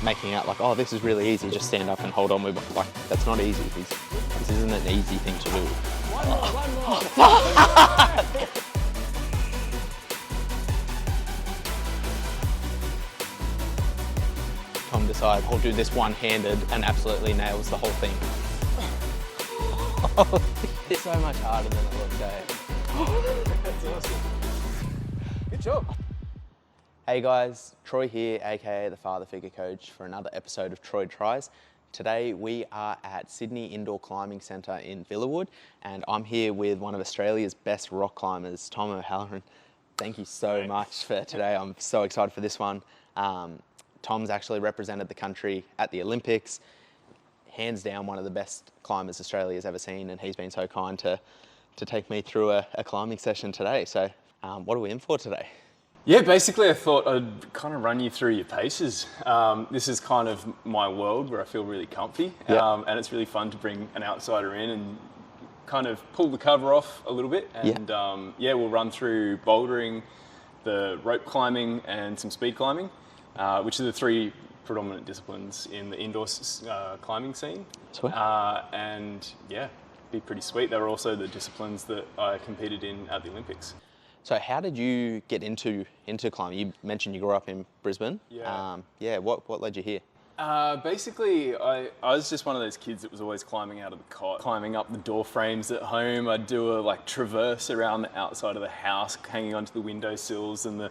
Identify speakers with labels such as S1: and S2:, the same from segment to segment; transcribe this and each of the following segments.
S1: making out like, oh, this is really easy, just stand up and hold on with, like, that's not easy. This isn't an easy thing to do. One more. Tom decides I'll do this one-handed and absolutely nails the whole thing. It's so much harder than it looks, eh?
S2: That's awesome. Good job.
S1: Hey guys, Troy here, aka the father figure coach, for another episode of Troy Tries. Today we are at Sydney Indoor Climbing Centre in Villawood, and I'm here with one of Australia's best rock climbers, Tom O'Halloran. Thank you so much for today. I'm so excited for this one. Tom's actually represented the country at the Olympics. Hands down one of the best climbers Australia's ever seen, and he's been so kind to take me through a climbing session today. So what are we in for today?
S2: Yeah, basically I thought I'd kind of run you through your paces. This is kind of my world where I feel really comfy, and it's really fun to bring an outsider in and kind of pull the cover off a little bit. And we'll run through bouldering, the rope climbing and some speed climbing, which are the three predominant disciplines in the indoor climbing scene.
S1: Sweet.
S2: And yeah, be pretty sweet. They were also the disciplines that I competed in at the Olympics.
S1: So how did you get into climbing? You mentioned you grew up in Brisbane.
S2: Yeah.
S1: What led you here?
S2: Basically, I was just one of those kids that was always climbing out of the cot, climbing up the door frames at home. I'd do a traverse around the outside of the house, hanging onto the windowsills and the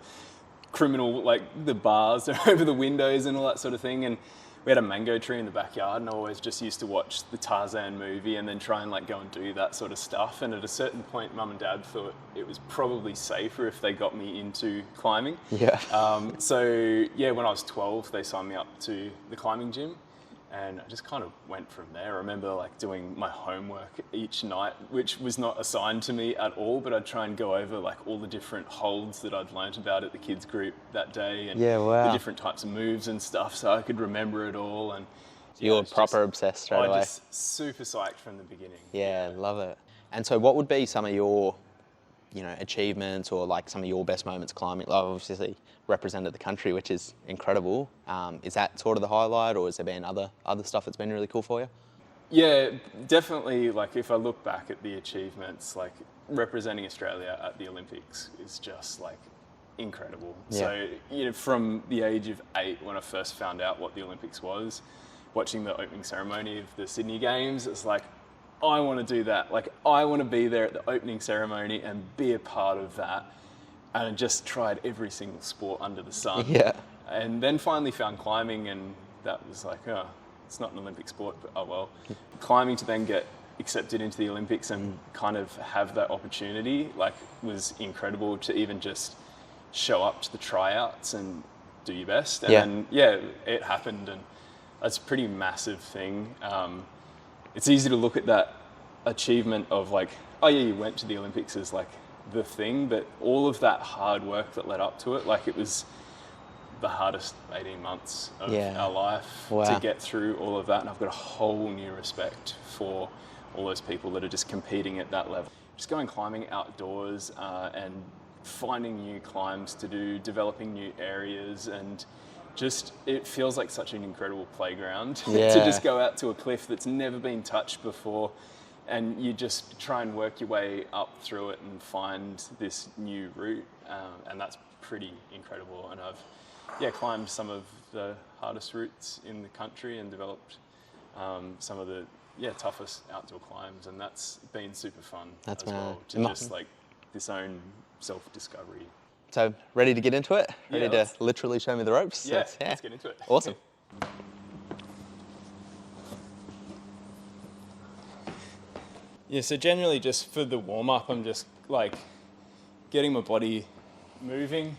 S2: criminal, the bars over the windows and all that sort of thing. And we had a mango tree in the backyard, and I always just used to watch the Tarzan movie and then try and go and do that sort of stuff. And at a certain point, Mum and Dad thought it was probably safer if they got me into climbing.
S1: Yeah.
S2: When I was 12, they signed me up to the climbing gym, and I just kind of went from there. I remember doing my homework each night, which was not assigned to me at all, but I'd try and go over all the different holds that I'd learnt about at the kids group that day, and the different types of moves and stuff, so I could remember it all. And
S1: you were proper obsessed straight away.
S2: Just super psyched from the beginning.
S1: Yeah, love it. And so what would be some of your achievements or some of your best moments climbing? Obviously represented the country, which is incredible. Is that sort of the highlight, or has there been other stuff that's been really cool for you?
S2: Yeah, definitely. If I look back at the achievements, representing Australia at the Olympics is just incredible.
S1: Yeah.
S2: So, from the age of 8, when I first found out what the Olympics was, watching the opening ceremony of the Sydney Games, it's I want to do that. I want to be there at the opening ceremony and be a part of that. And I just tried every single sport under the sun.
S1: Yeah.
S2: And then finally found climbing, and that was it's not an Olympic sport, but oh well. Climbing to then get accepted into the Olympics and kind of have that opportunity, was incredible, to even just show up to the tryouts and do your best. And it happened, and that's a pretty massive thing. It's easy to look at that achievement of you went to the Olympics as the thing, but all of that hard work that led up to it, it was the hardest 18 months of our life to get through all of that. And I've got a whole new respect for all those people that are just competing at that level. Just going climbing outdoors and finding new climbs to do, developing new areas, and just it feels like such an incredible playground to just go out to a cliff that's never been touched before, and you just try and work your way up through it and find this new route, and that's pretty incredible. And I've climbed some of the hardest routes in the country and developed some of the toughest outdoor climbs, and that's been super fun as well, to just this own self-discovery.
S1: So, ready to get into it? Ready to literally show me the ropes?
S2: Yeah, let's get into it.
S1: Awesome.
S2: Yeah, so generally just for the warm-up, I'm just getting my body moving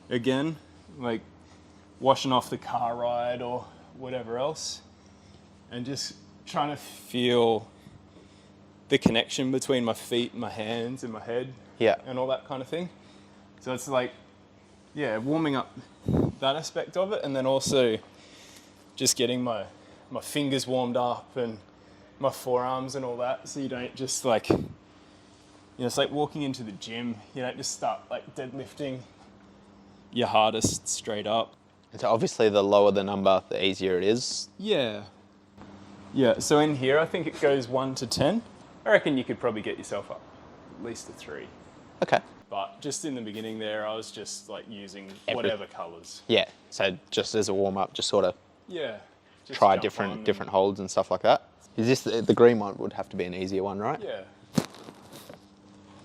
S2: again, washing off the car ride or whatever else, and just trying to feel the connection between my feet, my hands, and my head, and all that kind of thing. So it's warming up that aspect of it, and then also just getting my fingers warmed up and my forearms and all that, so you don't just it's like walking into the gym. You don't just start deadlifting your hardest straight up.
S1: And so obviously the lower the number, the easier it is.
S2: Yeah. Yeah, so in here I think it goes 1 to 10. I reckon you could probably get yourself up at least a 3.
S1: Okay.
S2: But just in the beginning there, I was just like using whatever colours.
S1: Yeah. So just as a warm up, just sort of
S2: Yeah. Just
S1: try
S2: jump on
S1: different holds and stuff like that. Is this the green one would have to be an easier one, right?
S2: Yeah.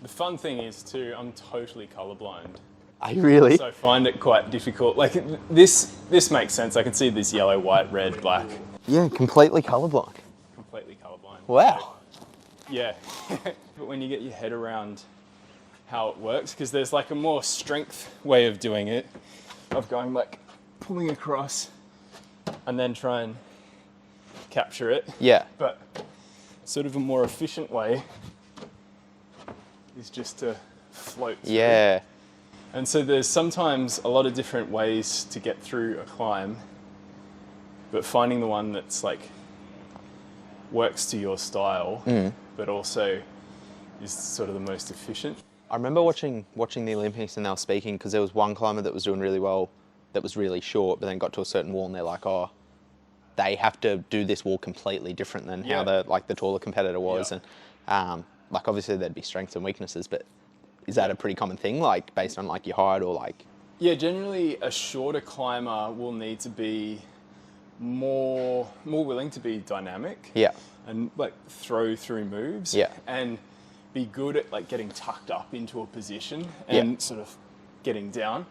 S2: The fun thing is too, I'm totally colourblind.
S1: Are you really?
S2: So I find it quite difficult. Like this makes sense. I can see this yellow, white, red, black.
S1: Yeah, completely colourblind.
S2: Completely colourblind.
S1: Wow.
S2: Yeah. But when you get your head around how it works, because there's like a more strength way of doing it, of going like pulling across and then try and capture it.
S1: Yeah.
S2: But sort of a more efficient way is just to float through.
S1: Yeah.
S2: And so there's sometimes a lot of different ways to get through a climb, but finding the one that's like works to your style, but also is sort of the most efficient.
S1: I remember watching the Olympics and they were speaking because there was one climber that was doing really well that was really short, but then got to a certain wall and they're like, oh, they have to do this wall completely different than how the taller competitor was.
S2: Yeah.
S1: And like obviously there'd be strengths and weaknesses, but is that a pretty common thing, like based on like your height or like?
S2: Yeah, generally a shorter climber will need to be more willing to be dynamic.
S1: Yeah.
S2: And like throw through moves.
S1: Yeah.
S2: And be good at like getting tucked up into a position and sort of getting down.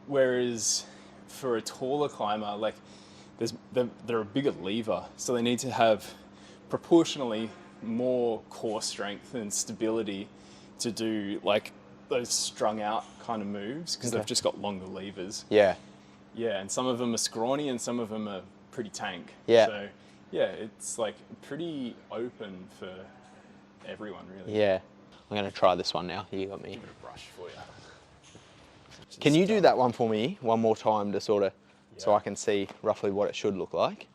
S2: Whereas for a taller climber, like they're a bigger lever, so they need to have proportionally more core strength and stability to do like those strung out kind of moves because they've just got longer levers.
S1: Yeah.
S2: Yeah, and some of them are scrawny and some of them are pretty tank.
S1: Yeah.
S2: So yeah, it's like pretty open for everyone really.
S1: Yeah. I'm going to try this one now. You got me.
S2: Bit of brush for you.
S1: Can you do that one for me one more time to sort of, so I can see roughly what it should look like?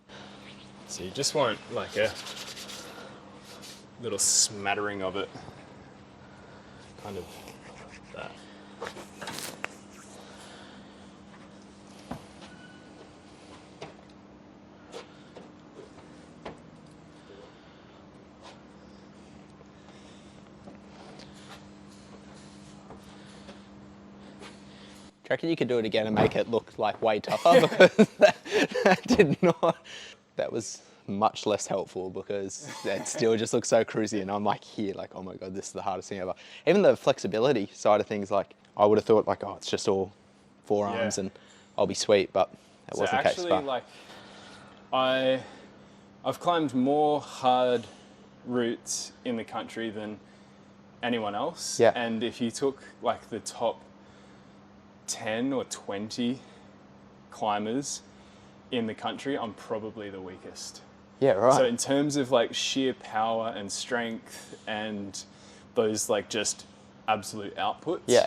S2: So you just want like a little smattering of it. Kind of that.
S1: Do you reckon you could do it again and make it look like way tougher? Because that did not, that was much less helpful because it still just looks so cruisy and I'm like here like, oh my God, this is the hardest thing ever. Even the flexibility side of things, like I would have thought like, oh, it's just all forearms and I'll be sweet, but that wasn't the case.
S2: Actually, like I've climbed more hard routes in the country than anyone else.
S1: Yeah.
S2: And if you took like the top 10 or 20 climbers in the country, I'm probably the weakest.
S1: Yeah, right.
S2: So in terms of like sheer power and strength and those like just absolute outputs,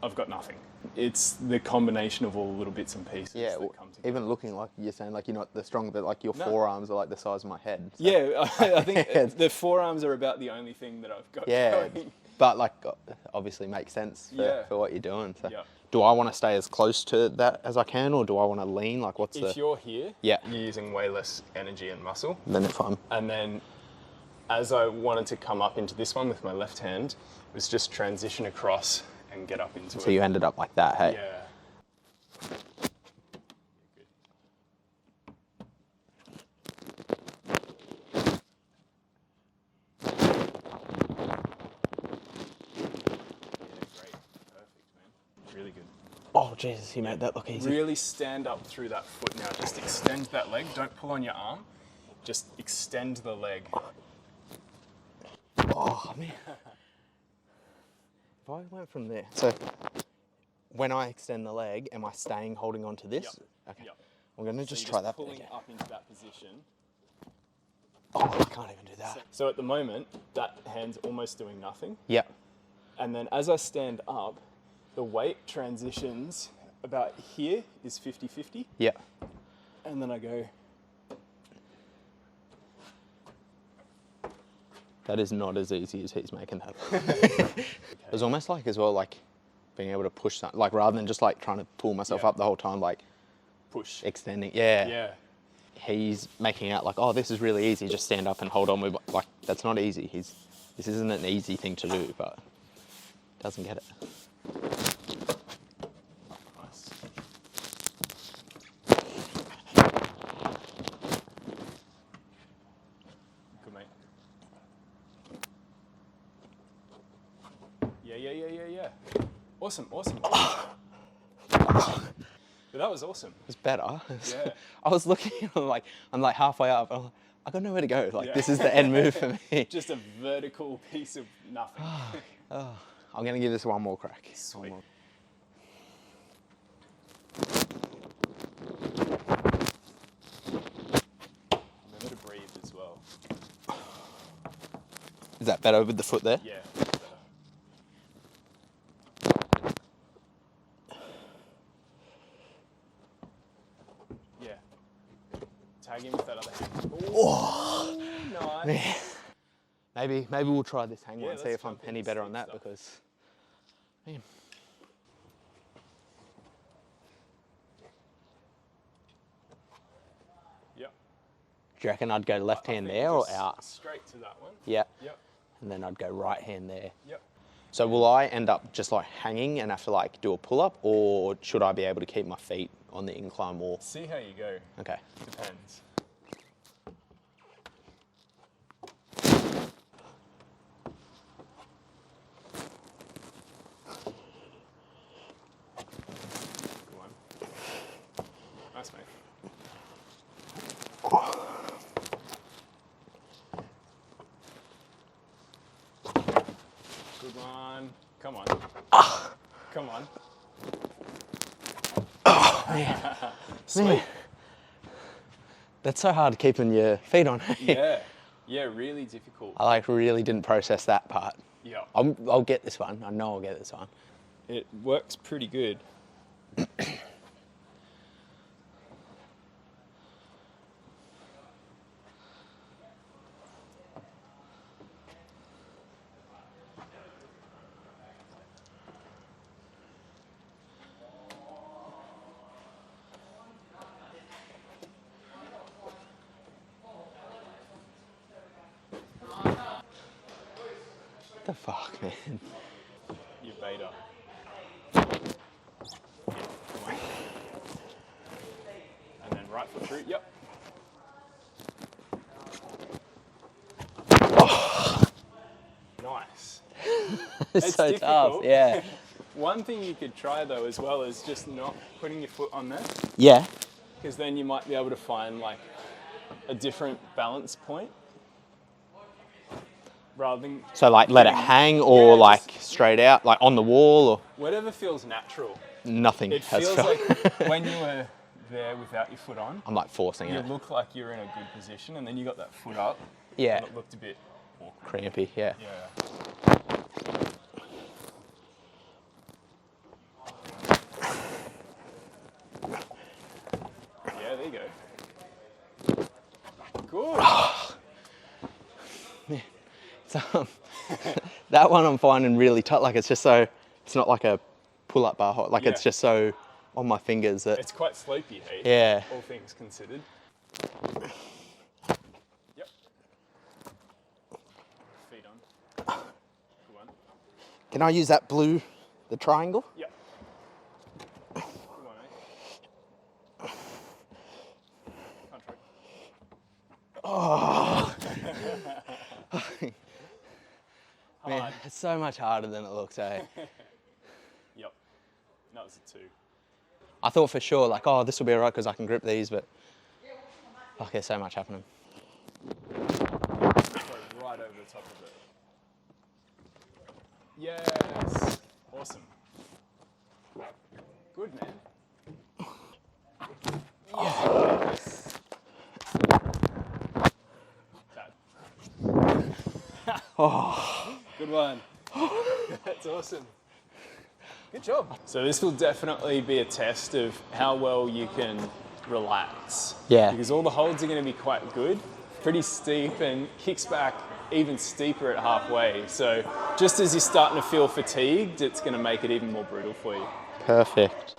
S2: I've got nothing. It's the combination of all the little bits and pieces that come together.
S1: Even looking like you're saying like you're not the strong, but like your forearms are like the size of my head. So.
S2: Yeah, I think the forearms are about the only thing that I've got going.
S1: But like obviously makes sense for what you're doing. So. Do I want to stay as close to that as I can, or do I want to lean? Like, what's
S2: if you're here,
S1: you're
S2: using way less energy and muscle.
S1: Then if I'm...
S2: And then as I wanted to come up into this one with my left hand, it was just transition across and get up into it.
S1: So you ended up like that, hey?
S2: Yeah. Really good.
S1: Oh, Jesus, you made that look easy.
S2: Really stand up through that foot now. Just extend that leg. Don't pull on your arm. Just extend the leg.
S1: Oh, man. If I went from there... So, when I extend the leg, am I staying holding on to this?
S2: Yep.
S1: Okay.
S2: Yep.
S1: I'm going to just
S2: So
S1: try
S2: you're
S1: that.
S2: pulling up into that position.
S1: Oh, I can't even do that.
S2: So at the moment, that hand's almost doing nothing.
S1: Yep.
S2: And then as I stand up, the weight transitions about here is 50-50.
S1: Yep.
S2: And then I go.
S1: That is not as easy as he's making that. It was almost like as well, like being able to push that, like rather than just like trying to pull myself up the whole time, like
S2: push.
S1: extending. Yeah.
S2: Yeah.
S1: He's making out like, oh, this is really easy. Just stand up and hold on with, like, that's not easy. This isn't an easy thing to do, but doesn't get it.
S2: Nice. Good, mate. Yeah. Awesome. But that was awesome.
S1: It's better.
S2: Yeah.
S1: I was looking, I'm like halfway up. I'm like, I got nowhere to go. Like,
S2: Yeah.
S1: this is the end move for me.
S2: Just a vertical piece of nothing.
S1: I'm going to give this one more crack.
S2: Sweet. Remember to breathe as well.
S1: Is that better with the foot there?
S2: Yeah. Yeah. Tag him with that other hand.
S1: Oh,
S2: Nice.
S1: maybe we'll try this hang one and see
S2: let's
S1: if I'm
S2: jump in
S1: any
S2: and
S1: better
S2: see
S1: on that
S2: stuff.
S1: because, man.
S2: Yep.
S1: Do you reckon I'd go left hand
S2: I think
S1: there or
S2: just
S1: out?
S2: Straight to that one.
S1: Yeah.
S2: Yep.
S1: And then I'd go right hand there.
S2: Yep.
S1: So will I end up just like hanging and have to like do a pull up, or should I be able to keep my feet on the incline wall?
S2: See how you go.
S1: Okay.
S2: Depends. Go on. Nice, mate. Good one. Come on. Come on.
S1: Man.
S2: Sweet.
S1: Man. That's so hard keeping your feet on.
S2: Yeah. Yeah, really difficult.
S1: I like really didn't process that part.
S2: Yeah.
S1: I'll get this one. I know I'll get this one.
S2: It works pretty good.
S1: What the fuck, man?
S2: You beta. Yeah, come on. And then right foot through. Yep. Nice.
S1: It's so tough.
S2: difficult.
S1: Yeah.
S2: One thing you could try though as well is just not putting your foot on there,
S1: Yeah.
S2: because then you might be able to find like a different balance point rather than
S1: So like let it hang or
S2: Yeah,
S1: like
S2: just-
S1: straight out, like on the wall or
S2: whatever feels natural.
S1: nothing
S2: It
S1: has
S2: feels
S1: felt.
S2: like when you were there without your foot on,
S1: I'm like forcing
S2: you
S1: it.
S2: look like you're in a good position, and then you got that foot up.
S1: Yeah.
S2: And it looked a bit awkward.
S1: Crampy, yeah.
S2: Yeah. Yeah, there you go. Good.
S1: So, that one I'm finding really tough. Like it's just so, it's not like a pull-up bar hot. Like it's
S2: Yeah.
S1: just so on my fingers that,
S2: It's quite slopey, hey?
S1: yeah.
S2: All things considered. Yep. Feet on. Good one.
S1: Can I use that blue, the triangle?
S2: Yep. Good one, mate. Country.
S1: Man,
S2: Hard.
S1: it's so much harder than it looks, eh?
S2: Yep. That was a 2.
S1: I thought for sure, like, oh, this will be all right because I can grip these, but fuck, there's so much happening.
S2: Throw right over the top of it. Yes. Awesome. Good, man. Yes. Bad. Good one. That's awesome. Good job. So this will definitely be a test of how well you can relax.
S1: Yeah.
S2: Because all the holds are going to be quite good, pretty steep, and kicks back even steeper at halfway. So just as you're starting to feel fatigued, it's going to make it even more brutal for you.
S1: Perfect.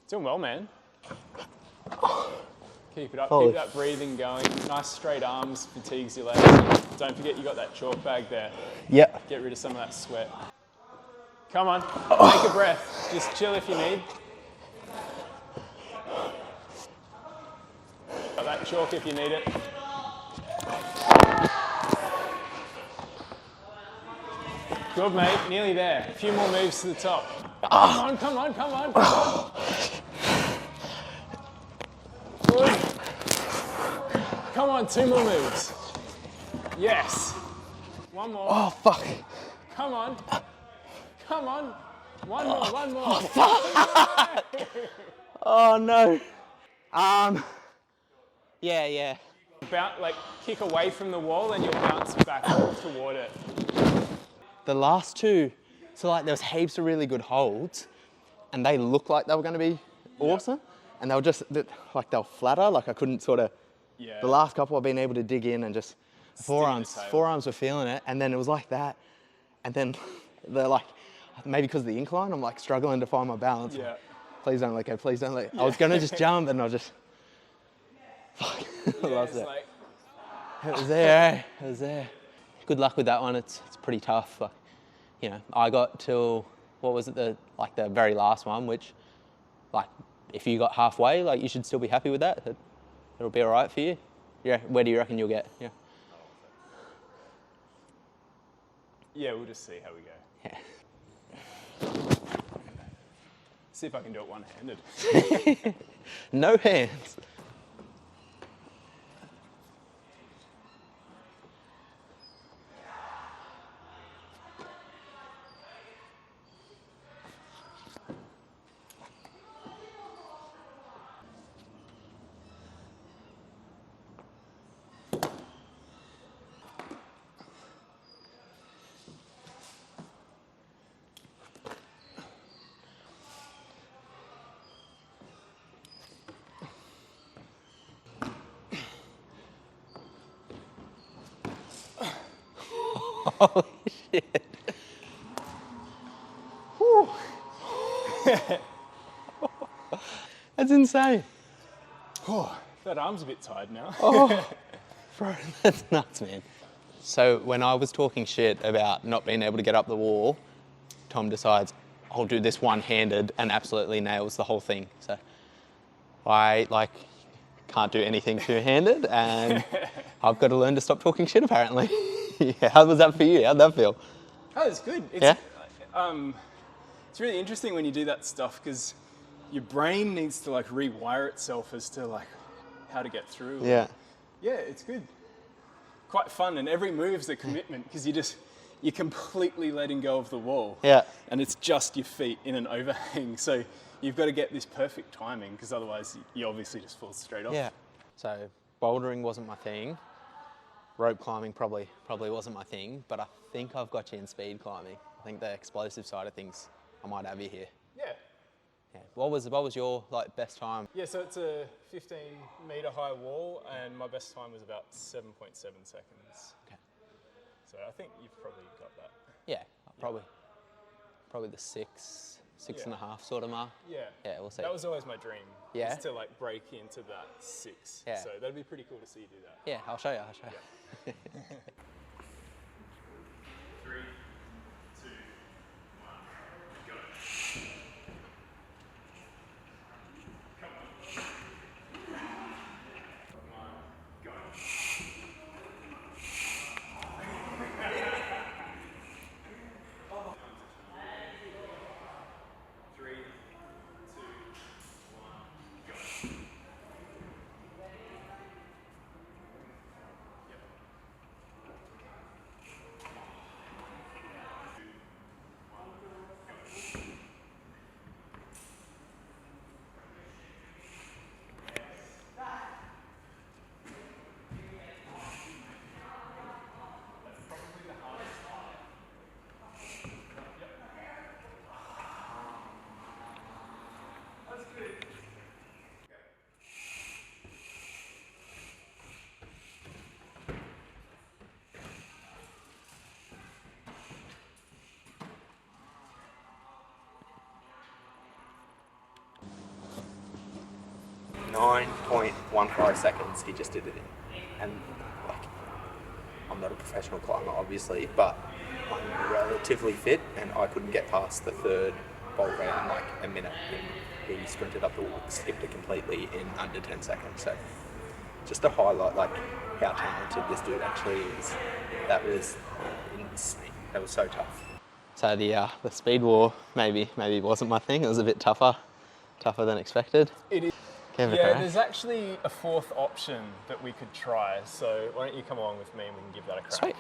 S2: Doing well, man. Keep it up.
S1: Holy
S2: Keep that breathing going. Nice straight arms, fatigues your legs. Don't forget you got that chalk bag there.
S1: Yep.
S2: Get rid of some of that sweat. Come on, take a breath. Just chill if you need. Got that chalk if you need it. Good, mate. Nearly there. A few more moves to the top. Come on, come on, come on, come on. Good. Come on, 2 more moves. Yes. One more.
S1: Oh, fuck.
S2: Come on. Come on. One more, one more.
S1: Oh, no. Yeah.
S2: Like, kick away from the wall and you'll bounce back toward it.
S1: The last two, so like there was heaps of really good holds and they looked like they were going to be awesome. And they were just, like they were flatter, like I couldn't sort of, the last couple I've been able to dig in and just, forearms were feeling it. And then it was like that. And then they're like, maybe because of the incline, I'm like struggling to find my balance.
S2: Yeah.
S1: Please don't let go, please don't let go. I was going to just jump and I just, fuck, I lost it.
S2: Like...
S1: It was there, it was there. Good luck with that one, it's pretty tough. Like, you know, I got till, what was it, the very last one, which, like, if you got halfway, like, you should still be happy with that. It'll be all right for you. Yeah, where do you reckon you'll get? Yeah.
S2: Yeah, we'll just see how we go.
S1: Yeah.
S2: See if I can do it one-handed.
S1: No hands. Holy shit. Whew. That's insane.
S2: Oh, that arm's a bit tired now.
S1: Oh, bro, that's nuts, man. So when I was talking shit about not being able to get up the wall, Tom decides, I'll do this one-handed and absolutely nails the whole thing. So I, like, can't do anything two-handed and I've got to learn to stop talking shit, apparently. Yeah, how was that for you? How'd that feel?
S2: Oh, it's good. It's,
S1: yeah?
S2: It's really interesting when you do that stuff because your brain needs to like rewire itself as to like how to get through.
S1: Yeah.
S2: Yeah, it's good. Quite fun, and every move's a commitment because you're completely letting go of the wall.
S1: Yeah.
S2: And it's just your feet in an overhang. So you've got to get this perfect timing because otherwise you obviously just fall straight off.
S1: Yeah. So bouldering wasn't my thing. Rope climbing probably wasn't my thing, but I think I've got you in speed climbing. I think the explosive side of things, I might have you here.
S2: Yeah.
S1: Yeah. What was your like best time?
S2: Yeah, so it's a 15-metre high wall, and my best time was about 7.7 seconds.
S1: Okay.
S2: So I think you've probably got that.
S1: Yeah, probably the six and a half sort of mark.
S2: Yeah.
S1: Yeah, we'll see.
S2: That was always my dream.
S1: Yeah.
S2: Is to like break into that 6.
S1: Yeah.
S2: So that'd be pretty cool to see you do that.
S1: Yeah, I'll show you.
S2: 3, 2, 1, go. Come on, go. 3, 2, 1, go.
S1: 9.15 seconds he just did it in. And like, I'm not a professional climber obviously, but I'm relatively fit and I couldn't get past the third boulder in like a minute, and he sprinted up the wall, skipped it completely in under 10 seconds. So just to highlight like how talented this dude actually is. That was insane. That was so tough. So the speed war maybe wasn't my thing. It was a bit tougher than expected.
S2: It is. Yeah, there's actually a fourth option that we could try. So why don't you come along with me and we can give that a crack.
S1: Sweet.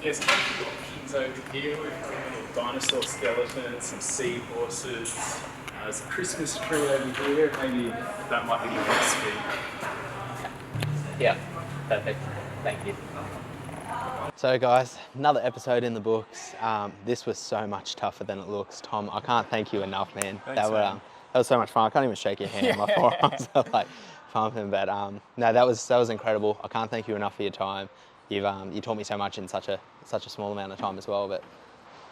S2: There's a bunch of options over here. We've got a little dinosaur skeleton, some seahorses. There's a Christmas tree over here. Maybe that might be the best speed.
S1: Yeah, perfect. Thank you. So guys, another episode in the books. This was so much tougher than it looks. Tom, I can't thank you enough, man.
S2: Thanks, man.
S1: That was so much fun. I can't even shake your hand. My forearms are like pumping. But no, that was incredible. I can't thank you enough for your time. You taught me so much in such a small amount of time as well. But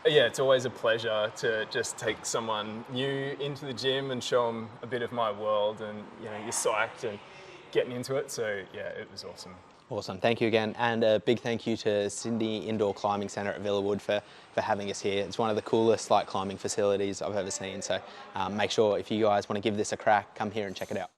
S2: yeah, it's always a pleasure to just take someone new into the gym and show them a bit of my world, and you're psyched and getting into it. So yeah, it was awesome.
S1: Awesome, thank you again. And a big thank you to Sydney Indoor Climbing Centre at Villawood for having us here. It's one of the coolest climbing facilities I've ever seen. So make sure if you guys want to give this a crack, come here and check it out.